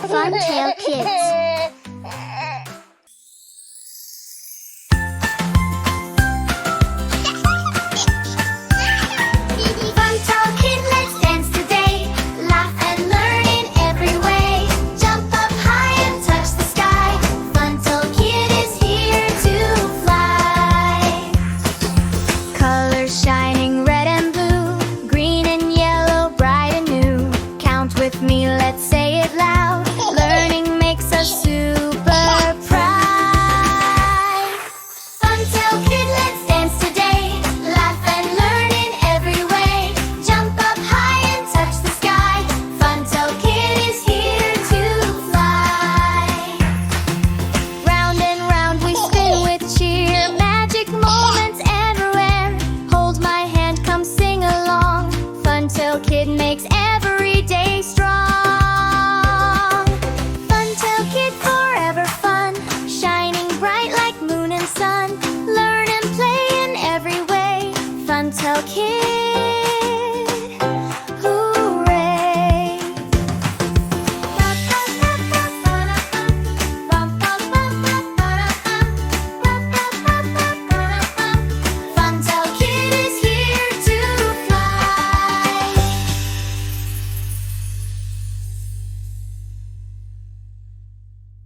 Funtale Kids. Funtale Kid, let's dance today. Laugh and learn in every way. Jump up high and touch the sky. Funtale Kid is here to fly. Colors shining red and blue, green and yellow, bright and new. Count with me, let's say it loud. Learning makes us super proud. Funtale Kid, let's dance today. Laugh and learn in every way. Jump up high and touch the sky. Funtale Kid is here to fly. Round and round we spin with cheer. Magic moments everywhere. Hold my hand, come sing along. Funtale Kid makes every day strong. Funtale Kid, forever fun, shining bright like moon and sun. Learn and play in every way. Funtale Kid.